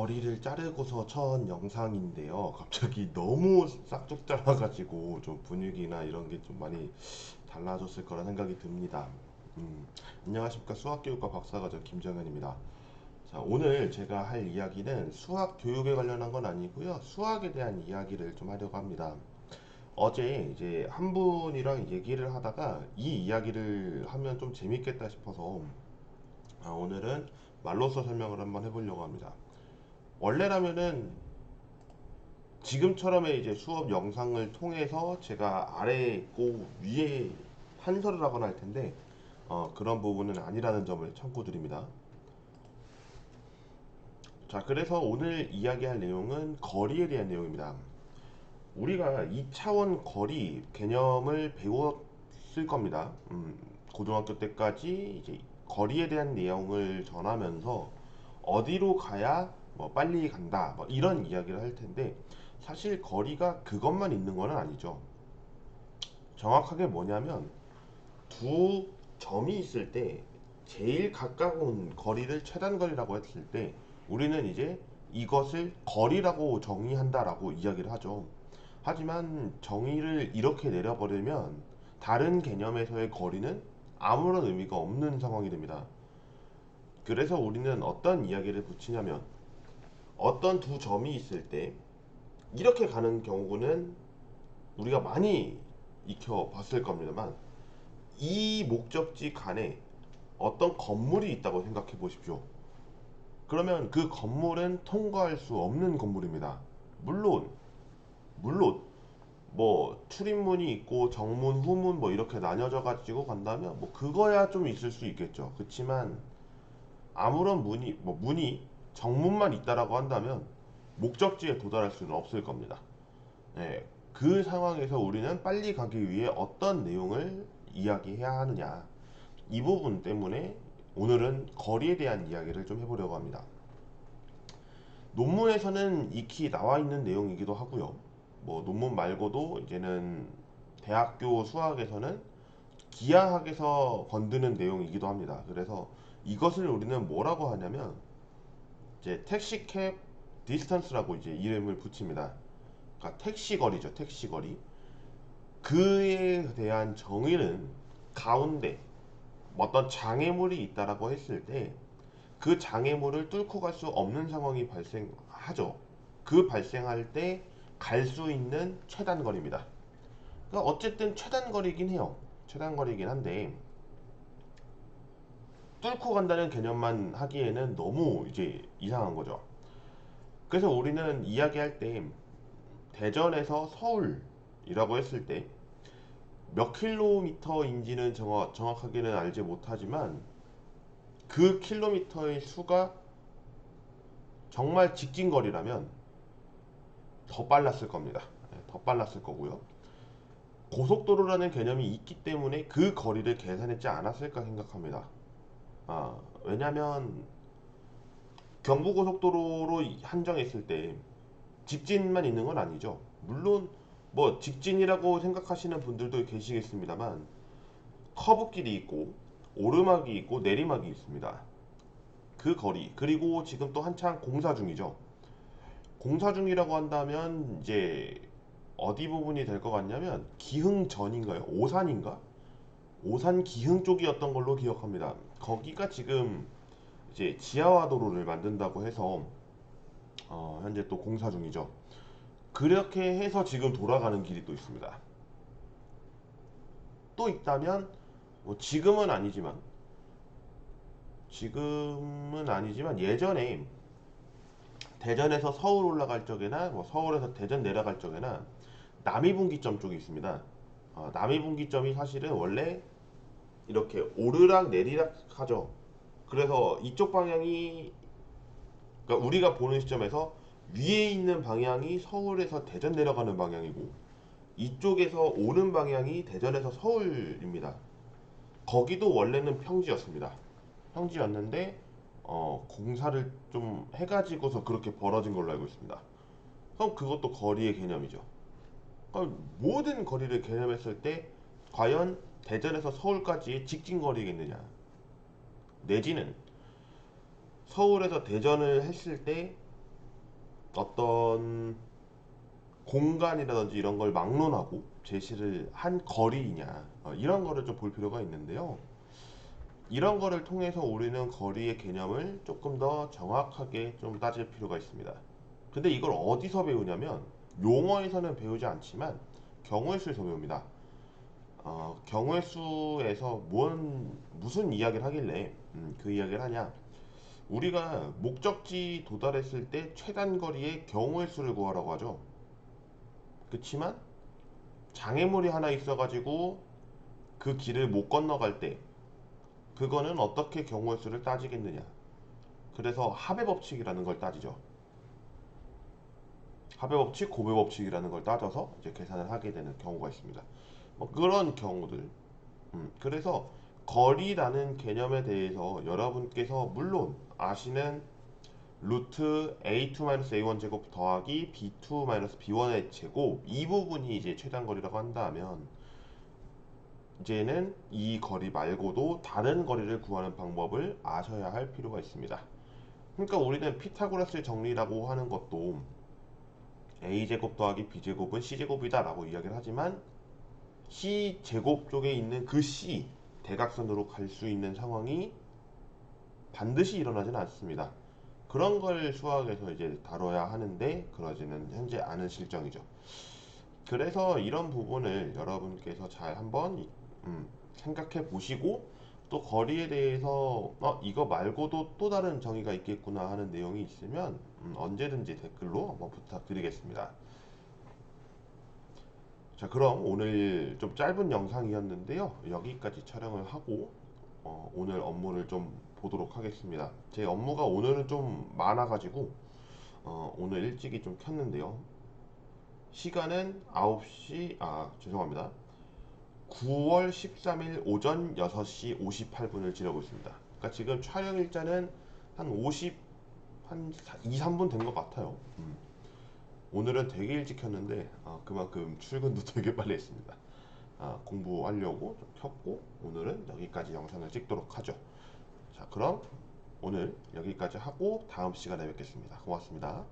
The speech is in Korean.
머리를 자르고서 첫 영상인데요. 갑자기 너무 싹둑 잘라가지고 좀 분위기나 이런 게 좀 많이 달라졌을 거라 생각이 듭니다. 음, 안녕하십니까. 수학교육과 박사과정 김정현입니다. 자, 오늘 제가 할 이야기는 수학 교육에 관련한 건 아니고요. 수학에 대한 이야기를 좀 하려고 합니다. 어제 이제 한 분이랑 얘기를 하다가 이 이야기를 하면 좀 재밌겠다 싶어서 오늘은 말로써 설명을 한번 해보려고 합니다. 원래라면은 지금처럼의 이제 수업 영상을 통해서 제가 아래에 있고 위에 판서를 하거나 할 텐데 그런 부분은 아니라는 점을 참고드립니다. 자, 그래서 오늘 이야기할 내용은 거리에 대한 내용입니다. 우리가 2차원 거리 개념을 배웠을 겁니다. 고등학교 때까지 이제 거리에 대한 내용을 전하면서 어디로 가야 뭐 빨리 간다 뭐 이런 이야기를 할 텐데 사실 거리가 그것만 있는 건 아니죠. 정확하게 뭐냐면 두 점이 있을 때 제일 가까운 거리를 최단거리라고 했을 때 우리는 이제 이것을 거리라고 정의한다라고 이야기를 하죠. 하지만 정의를 이렇게 내려버리면 다른 개념에서의 거리는 아무런 의미가 없는 상황이 됩니다. 그래서 우리는 어떤 이야기를 붙이냐면 어떤 두 점이 있을 때 이렇게 가는 경우는 우리가 많이 익혀봤을 겁니다만 이 목적지 간에 어떤 건물이 있다고 생각해 보십시오. 그러면 그 건물은 통과할 수 없는 건물입니다. 물론 뭐 출입문이 있고 정문, 후문 뭐 이렇게 나뉘어져 가지고 간다면 뭐 그거야 좀 있을 수 있겠죠. 그렇지만 아무런 문이 정문만 있다라고 한다면 목적지에 도달할 수는 없을 겁니다. 네, 그 상황에서 우리는 빨리 가기 위해 어떤 내용을 이야기해야 하느냐 이 부분 때문에 오늘은 거리에 대한 이야기를 좀 해보려고 합니다. 논문에서는 익히 나와 있는 내용이기도 하고요. 뭐 논문 말고도 이제는 대학교 수학에서는 기하학에서 건드는 내용이기도 합니다. 그래서 이것을 우리는 뭐라고 하냐면 이제 택시캡 디스턴스라고 이제 이름을 붙입니다. 그러니까 택시 거리죠, 택시 거리. 그에 대한 정의는 가운데 어떤 장애물이 있다라고 했을 때 그 장애물을 뚫고 갈 수 없는 상황이 발생하죠. 그 발생할 때 갈 수 있는 최단거리입니다. 그러니까 어쨌든 최단거리긴 해요. 최단거리긴 한데 뚫고 간다는 개념만 하기에는 너무 이제 이상한 거죠. 그래서 우리는 이야기할 때 대전에서 서울이라고 했을 때 몇 킬로미터인지는 정확하게는 알지 못하지만 그 킬로미터의 수가 정말 직진거리라면 더 빨랐을 겁니다. 네, 더 빨랐을 거고요. 고속도로라는 개념이 있기 때문에 그 거리를 계산했지 않았을까 생각합니다. 왜냐면 경부고속도로로 한정했을 때 직진만 있는 건 아니죠. 물론 뭐 직진이라고 생각하시는 분들도 계시겠습니다만 커브길이 있고 오르막이 있고 내리막이 있습니다. 그 거리 그리고 지금 또 한창 공사 중이죠. 공사 중이라고 한다면 이제 어디 부분이 될 것 같냐면 기흥 전인가요? 오산인가? 오산 기흥 쪽이었던 걸로 기억합니다. 거기가 지금 이제 지하화도로를 만든다고 해서 현재 또 공사 중이죠. 그렇게 해서 지금 돌아가는 길이 또 있습니다. 또 있다면 뭐 지금은 아니지만 예전에 대전에서 서울 올라갈 적에나 뭐 서울에서 대전 내려갈 적에나 남이분기점 쪽이 있습니다. 남이분기점이 사실은 원래 이렇게 오르락 내리락 하죠. 그래서 이쪽 방향이 그러니까 우리가 보는 시점에서 위에 있는 방향이 서울에서 대전 내려가는 방향이고 이쪽에서 오는 방향이 대전에서 서울입니다. 거기도 원래는 평지였습니다. 평지였는데 공사를 좀 해가지고서 그렇게 벌어진 걸로 알고 있습니다. 그럼 그것도 거리의 개념이죠. 그러니까 모든 거리를 개념했을 때 과연 대전에서 서울까지의 직진 거리겠느냐 내지는 서울에서 대전을 했을 때 어떤 공간이라든지 이런 걸 막론하고 제시를 한 거리이냐, 이런 거를 좀 볼 필요가 있는데요. 이런 거를 통해서 우리는 거리의 개념을 조금 더 정확하게 좀 따질 필요가 있습니다. 근데 이걸 어디서 배우냐면 용어에서는 배우지 않지만 경우의 수에서 배웁니다. 경우의 수에서 무슨 이야기를 하길래 그 이야기를 하냐? 우리가 목적지 도달했을 때 최단 거리의 경우의 수를 구하라고 하죠. 그렇지만 장애물이 하나 있어가지고 그 길을 못 건너갈 때 그거는 어떻게 경우의 수를 따지겠느냐? 그래서 합의 법칙이라는 걸 따지죠. 합의 법칙, 고배 법칙이라는 걸 따져서 이제 계산을 하게 되는 경우가 있습니다. 뭐 그런 경우들. 그래서 거리라는 개념에 대해서 여러분께서 물론 아시는 루트 a2-a1 제곱 더하기 b2-b1의 제곱, 이 부분이 이제 최단거리라고 한다면 이제는 이 거리 말고도 다른 거리를 구하는 방법을 아셔야 할 필요가 있습니다. 그러니까 우리는 피타고라스의 정리라고 하는 것도 a제곱 더하기 b제곱은 c제곱이다 라고 이야기를 하지만 c제곱 쪽에 있는 그 c 대각선으로 갈 수 있는 상황이 반드시 일어나지는 않습니다. 그런 걸 수학에서 이제 다뤄야 하는데 그러지는 현재 않은 실정이죠. 그래서 이런 부분을 여러분께서 잘 한번 생각해 보시고, 또 거리에 대해서 이거 말고도 또 다른 정의가 있겠구나 하는 내용이 있으면 언제든지 댓글로 한번 부탁드리겠습니다. 자, 그럼 오늘 좀 짧은 영상이었는데요. 여기까지 촬영을 하고 오늘 업무를 좀 보도록 하겠습니다. 제 업무가 오늘은 좀 많아가지고 오늘 일찍이 좀 켰는데요. 시간은 9시, 죄송합니다. 9월 13일 오전 6시 58분을 지나고 있습니다. 그러니까 지금 촬영 일자는 한 2, 3분 된 것 같아요. 오늘은 되게 일찍 켰는데 그만큼 출근도 되게 빨리 했습니다. 공부하려고 좀 켰고 오늘은 여기까지 영상을 찍도록 하죠. 자, 그럼 오늘 여기까지 하고 다음 시간에 뵙겠습니다. 고맙습니다.